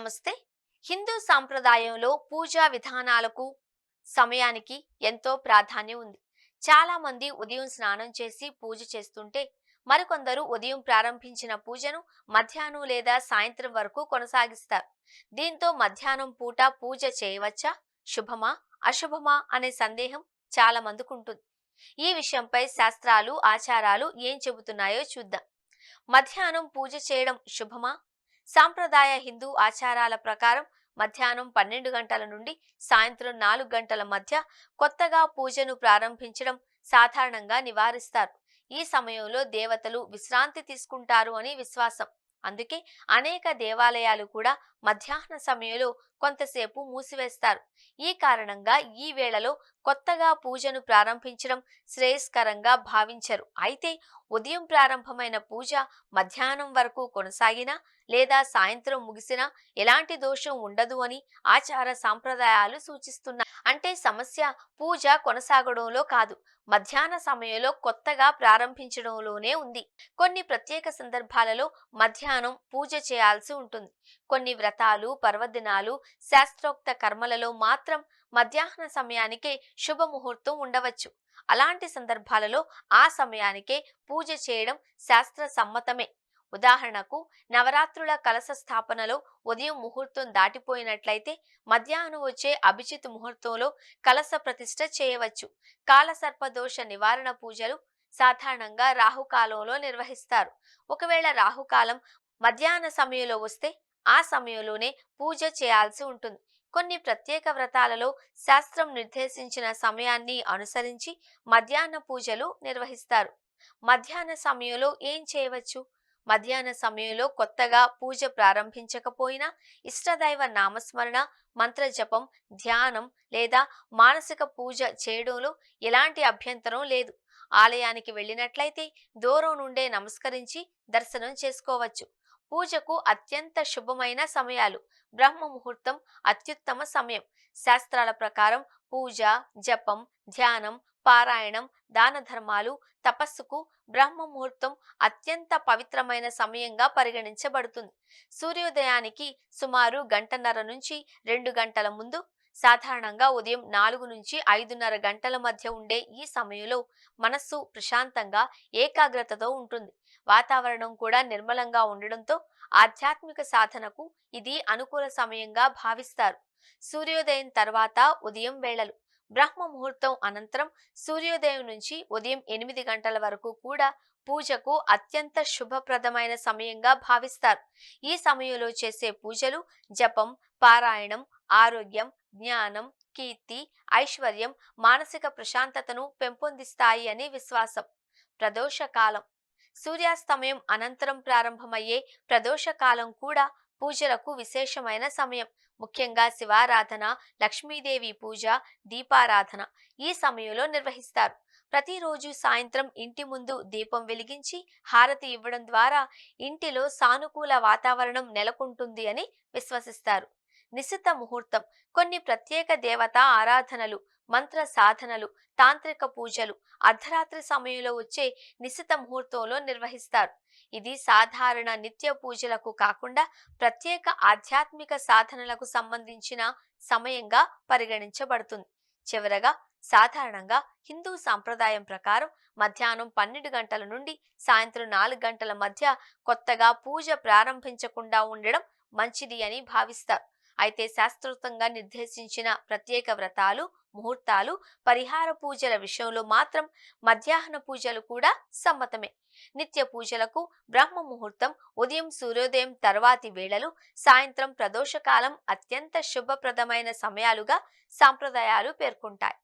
నమస్తే. హిందూ సాంప్రదాయంలో పూజా విధానాలకు సమయానికి ఎంతో ప్రాధాన్యం ఉంది. చాలా మంది ఉదయం స్నానం చేసి పూజ చేస్తుంటే, మరికొందరు ఉదయం ప్రారంభించిన పూజను మధ్యాహ్నం లేదా సాయంత్రం వరకు కొనసాగిస్తారు. దీంతో మధ్యాహ్నం పూట పూజ చేయవచ్చా, శుభమా, అశుభమా అనే సందేహం చాలా మందికి ఉంటుంది. ఈ విషయంపై శాస్త్రాలు, ఆచారాలు ఏం చెబుతున్నాయో చూద్దాం. మధ్యాహ్నం పూజ చేయడం శుభమా? సాంప్రదాయ హిందూ ఆచారాల ప్రకారం మధ్యాహ్నం 12 గంటల నుండి సాయంత్రం 4 గంటల మధ్య కొత్తగా పూజను ప్రారంభించడం సాధారణంగా నివారిస్తారు. ఈ సమయంలో దేవతలు విశ్రాంతి తీసుకుంటారు అని విశ్వాసం. అందుకే అనేక దేవాలయాలు కూడా మధ్యాహ్న సమయంలో కొంతసేపు మూసివేస్తారు. ఈ కారణంగా ఈ వేళలో కొత్తగా పూజను ప్రారంభించడం శ్రేయస్కరంగా భావించరు. అయితే ఉదయం ప్రారంభమైన పూజ మధ్యాహ్నం వరకు కొనసాగినా లేదా సాయంత్రం ముగిసినా ఎలాంటి దోషం ఉండదు అని ఆచార సాంప్రదాయాలు సూచిస్తున్నాయి. అంటే సమస్య పూజ కొనసాగడంలో కాదు, మధ్యాహ్న సమయంలో కొత్తగా ప్రారంభించడంలోనే ఉంది. కొన్ని ప్రత్యేక సందర్భాలలో మధ్యాహ్నం పూజ చేయాల్సి ఉంటుంది. కొన్ని వ్రతాలు, పర్వదినాలు, శాస్త్రోక్త కర్మలలో మాత్రం మధ్యాహ్న సమయానికే శుభముహూర్తం ఉండవచ్చు. అలాంటి సందర్భాలలో ఆ సమయానికే పూజ చేయడం శాస్త్ర సమ్మతమే. ఉదాహరణకు నవరాత్రుల కలశ స్థాపనలో ఉదయం ముహూర్తం దాటిపోయినట్లయితే మధ్యాహ్నం వచ్చే అభిజిత్ ముహూర్తంలో కలశ ప్రతిష్ఠ చేయవచ్చు. కాలసర్పదోష నివారణ పూజలు సాధారణంగా రాహుకాలంలో నిర్వహిస్తారు. ఒకవేళ రాహుకాలం మధ్యాహ్న సమయంలో వస్తే ఆ సమయంలోనే పూజ చేయాల్సి ఉంటుంది. కొన్ని ప్రత్యేక వ్రతాలలో శాస్త్రం నిర్దేశించిన సమయాన్ని అనుసరించి మధ్యాహ్న పూజలు నిర్వహిస్తారు. మధ్యాహ్న సమయంలో ఏం చేయవచ్చు? మధ్యాహ్న సమయంలో కొత్తగా పూజ ప్రారంభించకపోయినా ఇష్టదైవ నామస్మరణ, మంత్రజపం, ధ్యానం లేదా మానసిక పూజ చేయడంలో ఎలాంటి అభ్యంతరం లేదు. ఆలయానికి వెళ్ళినట్లయితే దూరం నుండే నమస్కరించి దర్శనం చేసుకోవచ్చు. పూజకు అత్యంత శుభమైన సమయాలు. బ్రహ్మ ముహూర్తం అత్యుత్తమ సమయం. శాస్త్రాల ప్రకారం పూజ, జపం, ధ్యానం, పారాయణం, దాన ధర్మాలు, తపస్సుకు బ్రహ్మ ముహూర్తం అత్యంత పవిత్రమైన సమయంగా పరిగణించబడుతుంది. సూర్యోదయానికి సుమారు గంటన్నర నుంచి 2 గంటల ముందు, సాధారణంగా ఉదయం 4 నుంచి 5:30 గంటల మధ్య ఉండే ఈ సమయంలో మనస్సు ప్రశాంతంగా, ఏకాగ్రతతో ఉంటుంది. వాతావరణం కూడా నిర్మలంగా ఉండడంతో ఆధ్యాత్మిక సాధనకు ఇది అనుకూల సమయంగా భావిస్తారు. సూర్యోదయం తర్వాత ఉదయం వేళలు. బ్రహ్మ ముహూర్తం అనంతరం సూర్యోదయం నుంచి ఉదయం 8 గంటల వరకు కూడా పూజకు అత్యంత శుభప్రదమైన సమయంగా భావిస్తారు. ఈ సమయంలో చేసే పూజలు, జపం, పారాయణం ఆరోగ్యం, జ్ఞానం, కీర్తి, ఐశ్వర్యం, మానసిక ప్రశాంతతను పెంపొందిస్తాయి అని విశ్వాసం. ప్రదోష కాలం. సూర్యాస్తమయం అనంతరం ప్రారంభమయ్యే ప్రదోష కాలం కూడా పూజలకు విశేషమైన సమయం. ముఖ్యంగా శివారాధన, లక్ష్మీదేవి పూజ, దీపారాధన ఈ సమయంలో నిర్వహిస్తారు. ప్రతిరోజు సాయంత్రం ఇంటి ముందు దీపం వెలిగించి హారతి ఇవ్వడం ద్వారా ఇంటిలో సానుకూల వాతావరణం నెలకొంటుంది అని విశ్వసిస్తారు. నిశిత ముహూర్తం. కొన్ని ప్రత్యేక దేవతా ఆరాధనలు, మంత్ర సాధనలు, తాంత్రిక పూజలు అర్ధరాత్రి సమయంలో వచ్చే నిశిత ముహూర్తంలో నిర్వహిస్తారు. ఇది సాధారణ నిత్య పూజలకు కాకుండా ప్రత్యేక ఆధ్యాత్మిక సాధనలకు సంబంధించిన సమయంగా పరిగణించబడుతుంది. చివరగా సాధారణంగా హిందూ సాంప్రదాయం ప్రకారం మధ్యాహ్నం 12 గంటల నుండి సాయంత్రం 4 గంటల మధ్య కొత్తగా పూజ ప్రారంభించకుండా ఉండడం మంచిది అని భావిస్తారు. అయితే శాస్త్రోక్తంగా నిర్దేశించిన ప్రత్యేక వ్రతాలు, ముహూర్తాలు, పరిహార పూజల విషయంలో మాత్రం మధ్యాహ్న పూజలు కూడా సమ్మతమే. నిత్య పూజలకు బ్రహ్మ ముహూర్తం, ఉదయం సూర్యోదయం తర్వాతి వేళలు, సాయంత్రం ప్రదోషకాలం అత్యంత శుభప్రదమైన సమయాలుగా సాంప్రదాయాలు పేర్కొంటాయి.